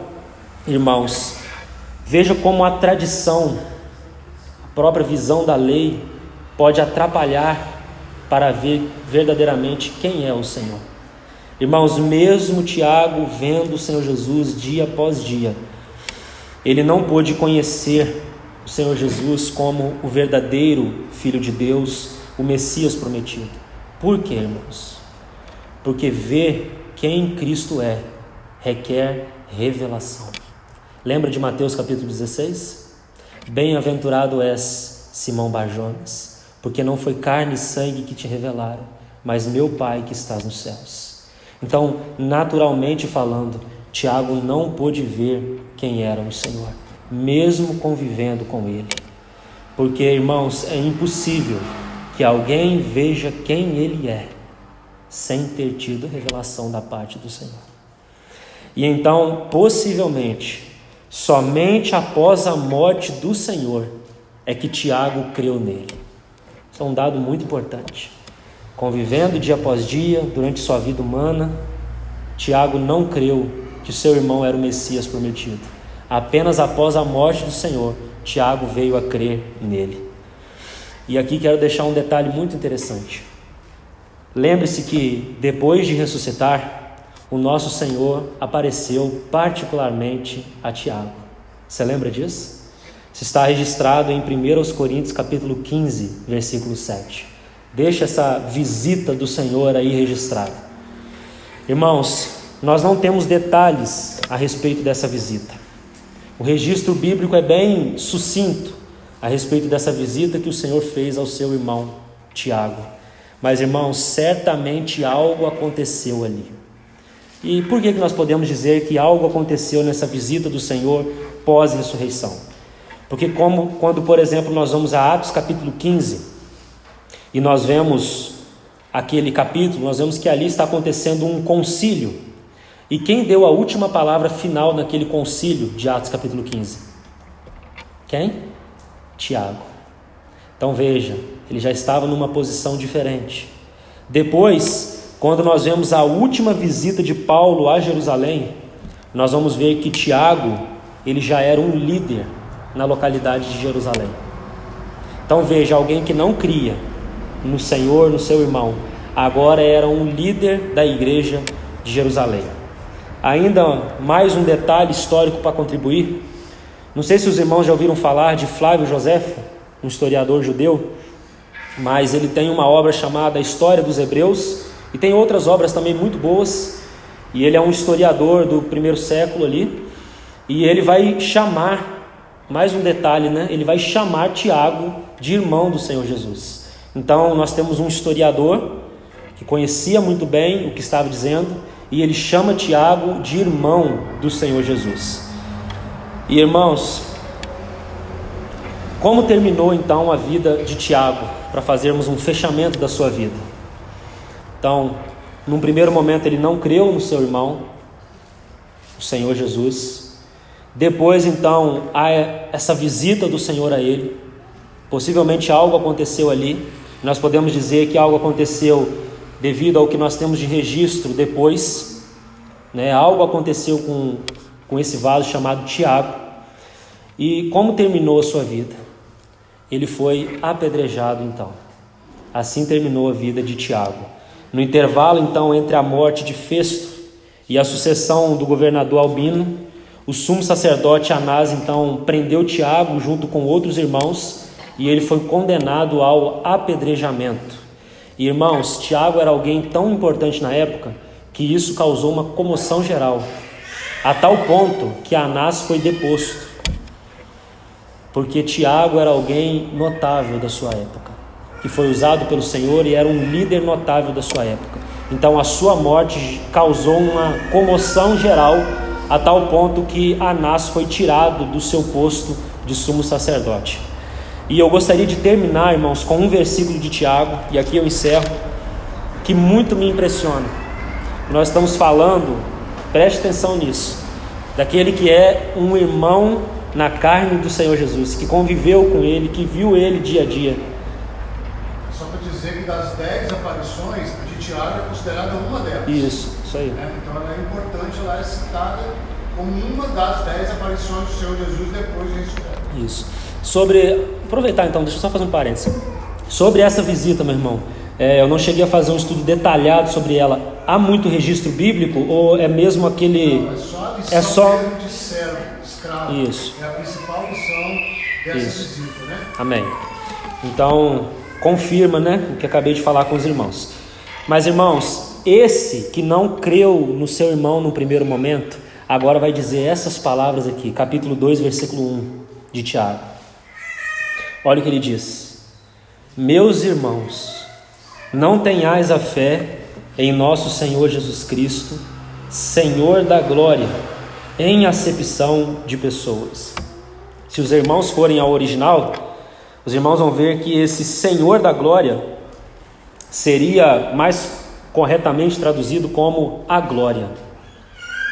irmãos, veja como a tradição, a própria visão da lei, pode atrapalhar para ver verdadeiramente quem é o Senhor. Irmãos, mesmo Tiago vendo o Senhor Jesus dia após dia, ele não pôde conhecer o Senhor Jesus como o verdadeiro Filho de Deus, o Messias prometido. Por quê, irmãos? Porque ver quem Cristo é requer revelação. Lembra de Mateus capítulo 16? Bem-aventurado és, Simão Barjonas, porque não foi carne e sangue que te revelaram, mas meu Pai que estás nos céus. Então, naturalmente falando, Tiago não pôde ver quem era o Senhor, mesmo convivendo com ele. Porque, irmãos, é impossível que alguém veja quem ele é sem ter tido revelação da parte do Senhor. E então, possivelmente, somente após a morte do Senhor é que Tiago creu nele. Isso é um dado muito importante. Convivendo dia após dia, durante sua vida humana, Tiago não creu que seu irmão era o Messias prometido. Apenas após a morte do Senhor, Tiago veio a crer nele. E aqui quero deixar um detalhe muito interessante. Lembre-se que depois de ressuscitar, o nosso Senhor apareceu particularmente a Tiago. Você lembra disso? Isso está registrado em 1 Coríntios capítulo 15, versículo 7. Deixa essa visita do Senhor aí registrada. Irmãos, nós não temos detalhes a respeito dessa visita. O registro bíblico é bem sucinto a respeito dessa visita que o Senhor fez ao seu irmão Tiago. Mas, irmãos, certamente algo aconteceu ali. E por que nós podemos dizer que algo aconteceu nessa visita do Senhor pós-ressurreição? Porque quando, por exemplo, nós vamos a Atos capítulo 15, e nós vemos aquele capítulo, nós vemos que ali está acontecendo um concílio. E quem deu a última palavra final naquele concílio de Atos capítulo 15? Quem? Tiago. Então veja, ele já estava numa posição diferente. Depois, quando nós vemos a última visita de Paulo a Jerusalém, nós vamos ver que Tiago, ele já era um líder na localidade de Jerusalém. Então veja, alguém que não cria no Senhor, no seu irmão, agora era um líder da igreja de Jerusalém. Ainda mais um detalhe histórico para contribuir. Não sei se os irmãos já ouviram falar de Flávio Joséfo, um historiador judeu, mas ele tem uma obra chamada História dos Hebreus, e tem outras obras também muito boas, e ele é um historiador do primeiro século ali, e ele vai chamar, mais um detalhe, né? Ele vai chamar Tiago de irmão do Senhor Jesus. Então nós temos um historiador que conhecia muito bem o que estava dizendo, e ele chama Tiago de irmão do Senhor Jesus. E irmãos, como terminou então a vida de Tiago, para fazermos um fechamento da sua vida? Então, num primeiro momento ele não creu no seu irmão, o Senhor Jesus. Depois então, há essa visita do Senhor a ele. Possivelmente algo aconteceu ali. Nós podemos dizer que algo aconteceu devido ao que nós temos de registro depois, né? Algo aconteceu com esse vaso chamado Tiago. E como terminou a sua vida? Ele foi apedrejado então. Assim terminou a vida de Tiago. No intervalo então entre a morte de Festo e a sucessão do governador Albino, o sumo sacerdote Anás então prendeu Tiago junto com outros irmãos, e ele foi condenado ao apedrejamento. E, irmãos, Tiago era alguém tão importante na época que isso causou uma comoção geral, a tal ponto que Anás foi deposto, porque Tiago era alguém notável da sua época, que foi usado pelo Senhor e era um líder notável da sua época. Então a sua morte causou uma comoção geral, a tal ponto que Anás foi tirado do seu posto de sumo sacerdote. E eu gostaria de terminar, irmãos, com um versículo de Tiago, e aqui eu encerro, que muito me impressiona. Nós estamos falando Preste atenção nisso. Daquele que é um irmão na carne do Senhor Jesus, que conviveu com Ele, que viu Ele dia a dia. Só para dizer que das 10 aparições, a de Tiago é considerada uma delas. Isso aí. Então ela é importante, ela é citada como uma das 10 aparições do Senhor Jesus depois de ressurreto. Isso. Aproveitar então, deixa eu só fazer um parênteses. Sobre essa visita, meu irmão, eu não cheguei a fazer um estudo detalhado sobre ela. Há muito registro bíblico ou é mesmo aquele... Não, é só a lição de servo, escravo. Isso. É a principal lição dessa visita, né? Amém. Então, confirma, né, o que acabei de falar com os irmãos. Mas, irmãos, esse que não creu no seu irmão no primeiro momento, agora vai dizer essas palavras aqui, capítulo 2, versículo 1 de Tiago. Olha o que ele diz: meus irmãos, não tenhais a fé em nosso Senhor Jesus Cristo, Senhor da glória, em acepção de pessoas. Se os irmãos forem ao original, os irmãos vão ver que esse Senhor da glória seria mais corretamente traduzido como a glória,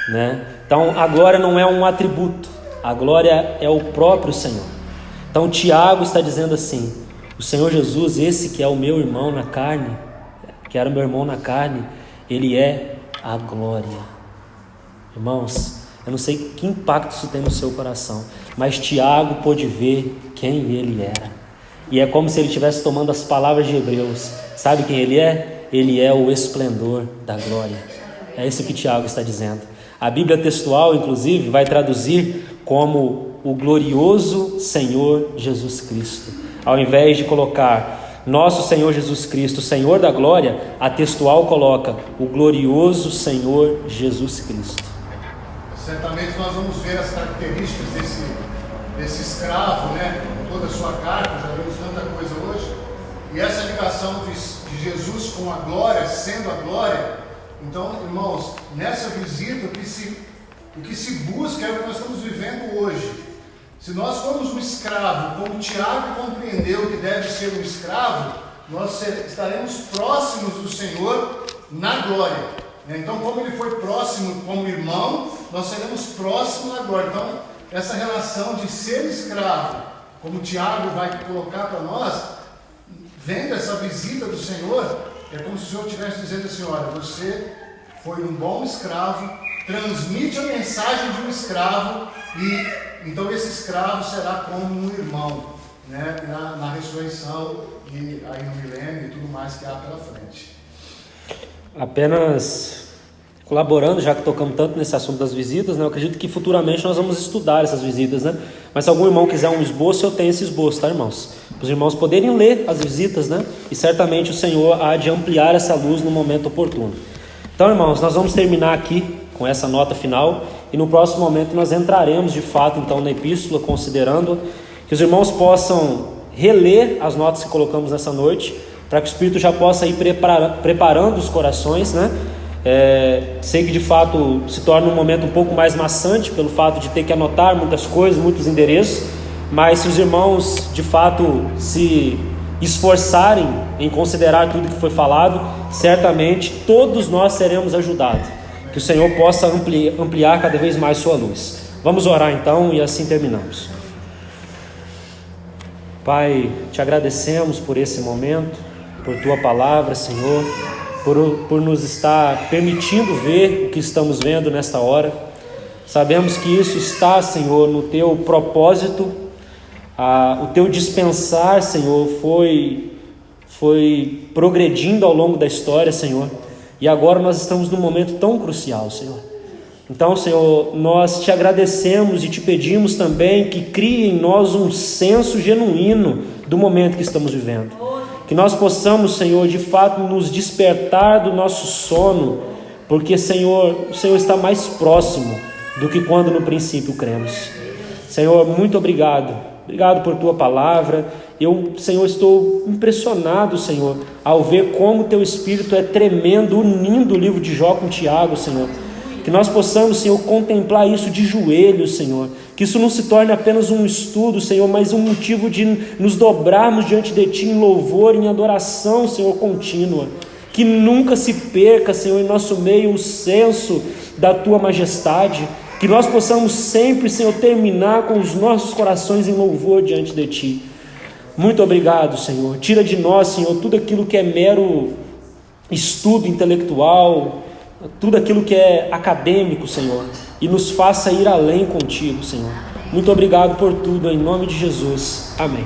né? Então a glória não é um atributo, a glória é o próprio Senhor. Então Tiago está dizendo assim: o Senhor Jesus, esse que é o meu irmão na carne, que era meu irmão na carne, ele é a glória. Irmãos, eu não sei que impacto isso tem no seu coração, mas Tiago pôde ver quem ele era. E é como se ele estivesse tomando as palavras de Hebreus. Sabe quem ele é? Ele é o esplendor da glória. É isso que Tiago está dizendo. A Bíblia textual, inclusive, vai traduzir como o glorioso Senhor Jesus Cristo. Ao invés de colocar nosso Senhor Jesus Cristo, Senhor da glória, a textual coloca o glorioso Senhor Jesus Cristo. Certamente nós vamos ver as características desse escravo, né? Toda a sua carta, já vimos tanta coisa hoje. E essa ligação de Jesus com a glória, sendo a glória. Então, irmãos, nessa visita, o que se busca é o que nós estamos vivendo hoje. Se nós formos um escravo, como Tiago compreendeu que deve ser um escravo, nós estaremos próximos do Senhor na glória. Então, como ele foi próximo como irmão, nós seremos próximos na glória. Então, essa relação de ser escravo, como Tiago vai colocar para nós, vendo essa visita do Senhor, é como se o Senhor estivesse dizendo assim: olha, você foi um bom escravo, transmite a mensagem de um escravo, e então esse escravo será como um irmão, né, na ressurreição e aí no milênio e tudo mais que há pela frente. Apenas colaborando, já que tocamos tanto nesse assunto das visitas, né, eu acredito que futuramente nós vamos estudar essas visitas, né? Mas se algum irmão quiser um esboço, eu tenho esse esboço, tá, irmãos? Para os irmãos poderem ler as visitas, né? E certamente o Senhor há de ampliar essa luz no momento oportuno. Então, irmãos, nós vamos terminar aqui com essa nota final, e no próximo momento nós entraremos de fato então na epístola, considerando que os irmãos possam reler as notas que colocamos nessa noite, para que o Espírito já possa ir preparando os corações, né? Sei que de fato se torna um momento um pouco mais maçante pelo fato de ter que anotar muitas coisas, muitos endereços, mas se os irmãos de fato se esforçarem em considerar tudo que foi falado, certamente todos nós seremos ajudados. Que o Senhor possa ampliar cada vez mais sua luz. Vamos orar então e assim terminamos. Pai, te agradecemos por esse momento, por tua palavra, Senhor, por nos estar permitindo ver o que estamos vendo nesta hora. Sabemos que isso está, Senhor, no teu propósito. O teu dispensar, Senhor, foi progredindo ao longo da história, Senhor, e agora nós estamos num momento tão crucial, Senhor. Então, Senhor, nós te agradecemos e te pedimos também que crie em nós um senso genuíno do momento que estamos vivendo. Que nós possamos, Senhor, de fato nos despertar do nosso sono, porque, Senhor, o Senhor está mais próximo do que quando no princípio cremos. Senhor, muito obrigado. Obrigado por tua palavra. Eu, Senhor, estou impressionado, Senhor, ao ver como teu Espírito é tremendo, unindo o livro de Jó com Tiago, Senhor. Que nós possamos, Senhor, contemplar isso de joelhos, Senhor. Que isso não se torne apenas um estudo, Senhor, mas um motivo de nos dobrarmos diante de Ti em louvor, em adoração, Senhor, contínua. Que nunca se perca, Senhor, em nosso meio o senso da Tua majestade, que nós possamos sempre, Senhor, terminar com os nossos corações em louvor diante de Ti. Muito obrigado, Senhor. Tira de nós, Senhor, tudo aquilo que é mero estudo intelectual, tudo aquilo que é acadêmico, Senhor, e nos faça ir além contigo, Senhor. Muito obrigado por tudo, em nome de Jesus. Amém.